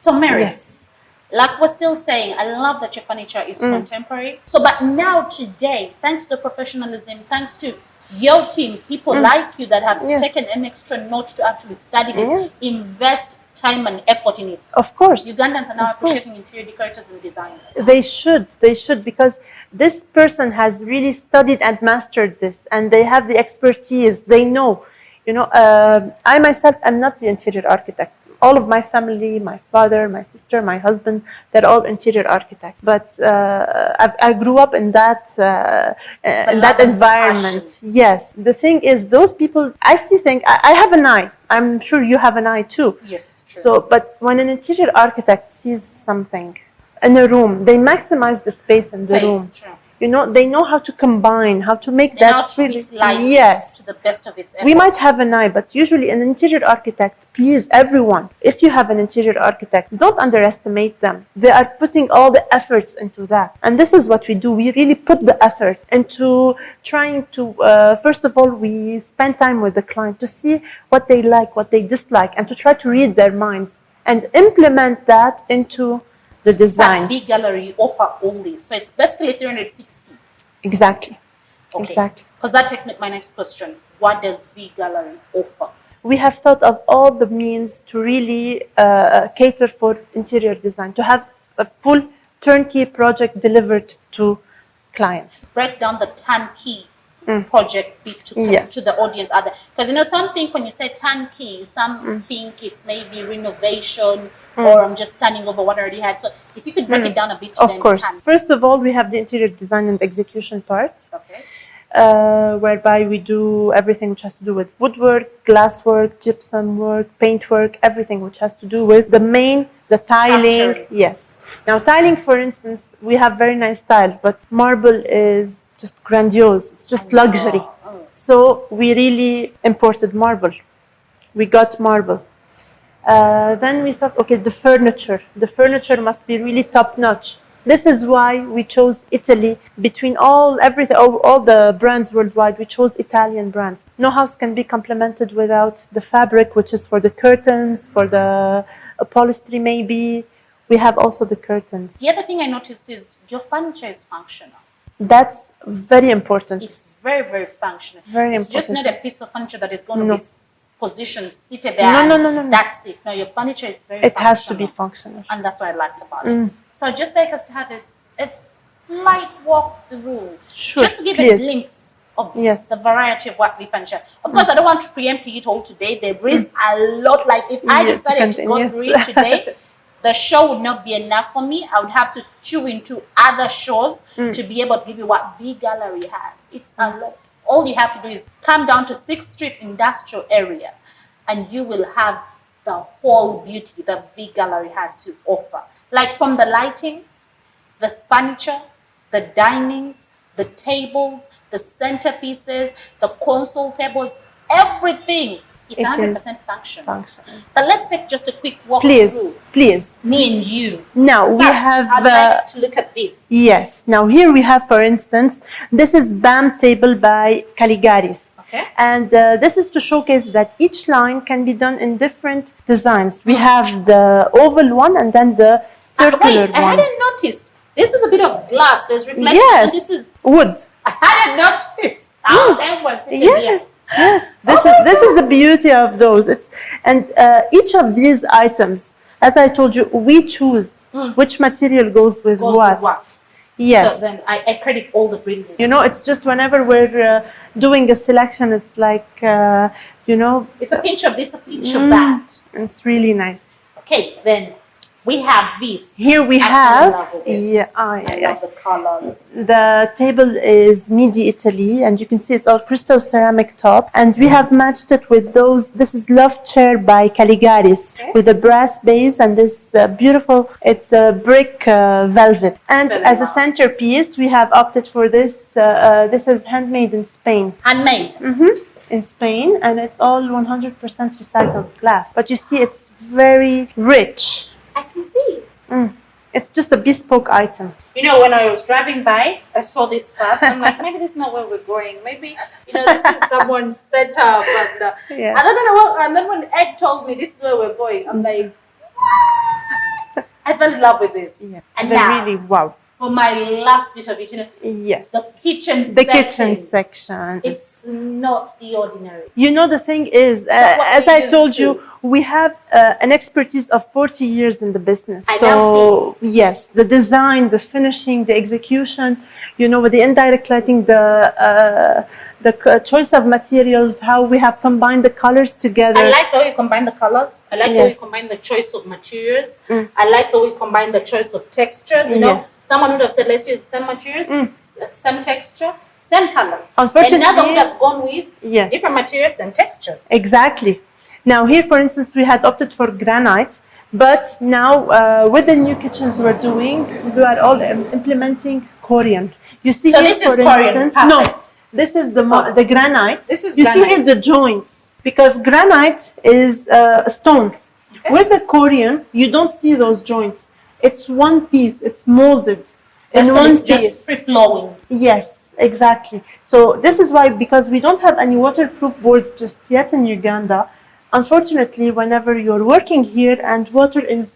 So Mary, Yes. like we're still saying, I love that your furniture is contemporary. So, but now today, thanks to the professionalism, thanks to your team, people like you that have Yes. taken an extra note to actually study this, Yes. invest time and effort in it. Of course. Ugandans are now Of course. appreciating interior decorators and designers. They should, because this person has really studied and mastered this, and they have the expertise. They know, I myself am not the interior architect. All of my family, my father, my sister, my husband, they're all interior architects. But I grew up in that environment. Yes. The thing is, those people, I see things. I have an eye. I'm sure you have an eye too. Yes, true. So, but when an interior architect sees something in a room, they maximize the space in the room. True. They know how to combine, how to make They know that how to really, utilize it yes, to the best of its effort. we might have an eye, but usually an interior architect, please, everyone, if you have an interior architect, don't underestimate them. They are putting all the efforts into that. And this is what we do. We really put the effort into trying to, first of all, we spend time with the client to see what they like, what they dislike, and to try to read their minds and implement that into the designs. V Gallery offer all this. So it's basically 360. Exactly. Okay. Exactly. Because that takes me to my next question. What does V Gallery offer? We have thought of all the means to really cater for interior design, to have a full turnkey project delivered to clients. Break down the turnkey project bit to the audience out there. Because some think when you say turnkey, some think it's maybe renovation or I'm just turning over what I already had. So if you could break it down a bit to them. Of course. First of all, we have the interior design and execution part. Okay. Whereby we do everything which has to do with woodwork, glasswork, gypsum work, paintwork, everything which has to do with the tiling. Structure. Yes. Now, tiling, for instance, we have very nice tiles, but marble is just grandiose. It's just luxury. So we really imported marble. We got marble. Then we thought, okay, the furniture. The furniture must be really top-notch. This is why we chose Italy. Between all the brands worldwide, we chose Italian brands. No house can be complemented without the fabric, which is for the curtains, for the upholstery maybe. We have also the curtains. The other thing I noticed is your furniture is functional. That's very important. It's very, very functional. Very it's important. just not a piece of furniture that is going to be positioned, seated there. No. That's it. No, your furniture is very functional. It has to be functional. And that's what I liked about it. So just like us to have its slight walk through, just to give a glimpse of the variety of what we furniture. Of course, I don't want to preempt it all today. There is a lot. Like if I decided to go through it today, the show would not be enough for me. I would have to chew into other shows to be able to give you what V Gallery has. It's a lot. All you have to do is come down to 6th Street Industrial Area and you will have the whole beauty that V Gallery has to offer. Like from the lighting, the furniture, the dinings, the tables, the centerpieces, the console tables, everything. It's 100% functional. But let's take just a quick walk through. Please. Me and you. Now we have. I'd like to look at this. Yes. Now here we have, for instance, this is BAM table by Caligaris. Okay. And this is to showcase that each line can be done in different designs. We have the oval one and then the circular one. I hadn't noticed. This is a bit of glass. There's reflection. Yes. This is wood. I hadn't noticed. Yes. This is the beauty of those. Each of these items, as I told you, we choose which material goes with what. Yes. So then I credit all the brilliance. It's just whenever we're doing a selection, it's like, it's a pinch of this, a pinch of that. It's really nice. Okay, then we have this. Here we have, I love the colors. The table is Midi Italy, and you can see it's all crystal ceramic top. And we have matched it with those. This is Love Chair by Caligaris with a brass base and this beautiful, it's a brick velvet. And as a centerpiece, we have opted for this. This is handmade in Spain. Handmade? In Spain, and it's all 100% recycled glass. But you see, it's very rich. I can see. It's just a bespoke item. When I was driving by, I saw this first. I'm like, maybe this is not where we're going. Maybe, this is someone's setup. And then when Ed told me this is where we're going, I'm like, what? I fell in love with this. Yeah. And they're now, really wow. for my last bit of it, Yes. the kitchen section. It's not the ordinary. You know, the thing is, as I told you, we have an expertise of 40 years in the business. So, yes, the design, the finishing, the execution, you know, with the indirect lighting, the choice of materials, how we have combined the colors together. I like the way you combine the colors. I like the way you combine the choice of materials. I like the way you combine the choice of textures. You know, someone would have said, let's use the same materials, same texture, same colors. Unfortunately, another would have gone with different materials and textures. Exactly. Now here, for instance, we had opted for granite, but now with the new kitchens we're doing, we are all implementing Korean. You see, so here, this is Korean. Perfect. No, this is the granite. This is you see here the joints, because granite is a stone. Okay. With the Korean, you don't see those joints. It's one piece. It's molded in one piece. Just free flowing. Yes, exactly. So this is why, because we don't have any waterproof boards just yet in Uganda. Unfortunately, whenever you're working here and water is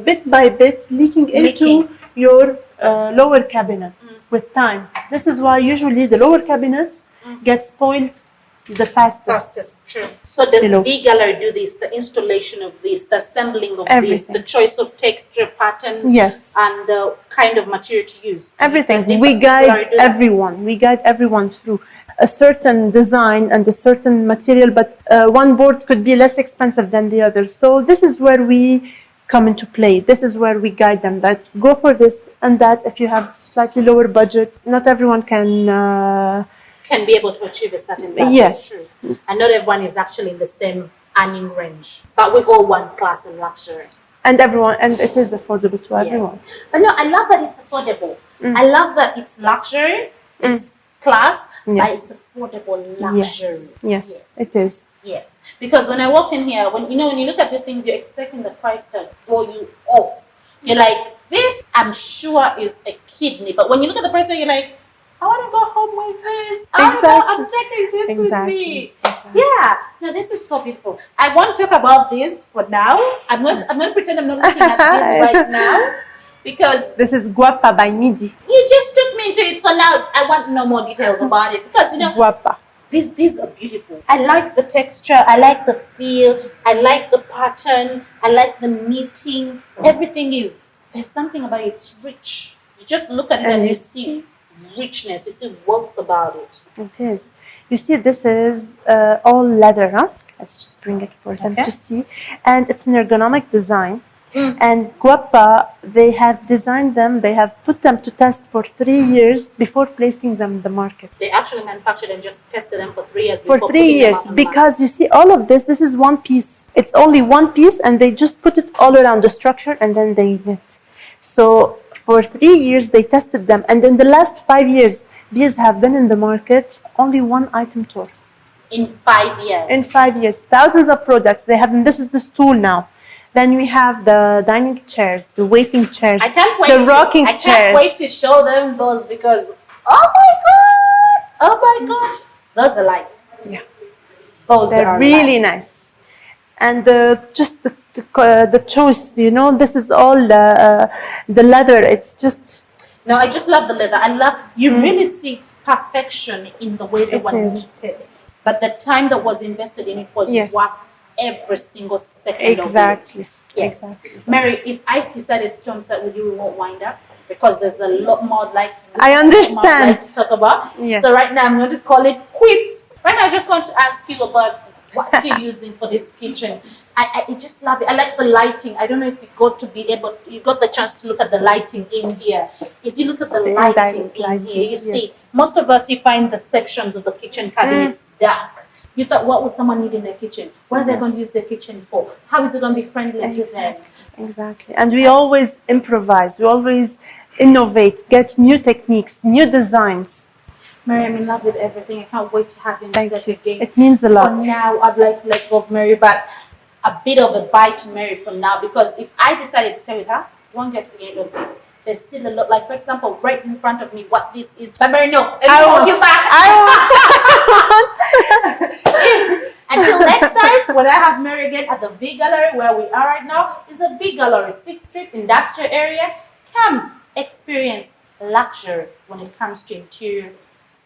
bit by bit leaking into your lower cabinets with time. This is why usually the lower cabinets get spoiled the fastest. True. So does the gallery do this, the installation of this, the assembling of this, the choice of texture patterns, and the kind of material to use? Everything. We guide everyone. We guide everyone through a certain design and a certain material, but one board could be less expensive than the other. So this is where we come into play. This is where we guide them, that go for this and that. If you have slightly lower budget, not everyone can be able to achieve a certain budget. Yes. True. And not everyone is actually in the same earning range. But we all want class and luxury. And it is affordable to everyone. But no, I love that it's affordable. I love that it's luxury, it's class, but it's affordable luxury. Yes, it is. Yes. Because when I walked in here, when you look at these things, you're expecting the price to throw you off. You're like, this I'm sure is a kidney. But when you look at the price, you're like, I want to go home with this. I'm taking this with me. Yeah. No, this is so beautiful. I won't talk about this for now. I'm going to pretend I'm not looking at this right now, because this is Guapa by Midi. You just took me into it, so now I want no more details about it, because Guapa. These are beautiful. I like the texture. I like the feel. I like the pattern. I like the knitting. Everything there's something about it. It's rich. You just look at it and you see richness, you see warmth about it. It is. You see, this is all leather, huh? Let's just bring it for them to see. And it's an ergonomic design. And Guapa, they have designed them, they have put them to test for 3 years before placing them in the market. They actually manufactured and just tested them for 3 years before For 3 years, because you see, all of this is one piece. It's only one piece, and they just put it all around the structure, and then they knit. So for 3 years, they tested them. And in the last 5 years, these have been in the market, only one item tour. In 5 years? In 5 years. Thousands of products. They have, this is the stool now. Then we have the dining chairs, the waiting chairs, I can't wait the rocking chairs. I can't wait to show them those, because, oh my God, those are like, they're really nice. And just the choice, this is all the leather. It's just... No, I just love the leather. I love, you really see perfection in the way they were knitted. But the time that was invested in it was worth every single second of it. Yes. Exactly. Mary, if I decided to start with you, we won't wind up, because there's a lot more I understand to talk about. Yes. So right now I'm going to call it quits. Right now I just want to ask you about what you're using for this kitchen. I just love it. I like the lighting. I don't know if you got the chance to look at the lighting in here. If you look at the lighting in here, you see, most of us, you find the sections of the kitchen cabinets dark. You thought, what would someone need in their kitchen? What are they going to use their kitchen for? How is it going to be friendly to them? Exactly. And we always improvise. We always innovate, get new techniques, new designs. Mary, I'm in love with everything. I can't wait to have you set again. It means a lot. For now, I'd like to let go of Mary, but a bit of a bite to Mary for now, because if I decided to stay with her, I won't get to the end of this. There's still a lot, like for example, right in front of me, what this is. But Mary, no, I won't. Until next time, when I have Mary again at the big gallery where we are right now, it's a big gallery, 6th Street industrial area. Come experience luxury when it comes to interior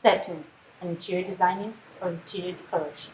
settings, interior designing, or interior decoration.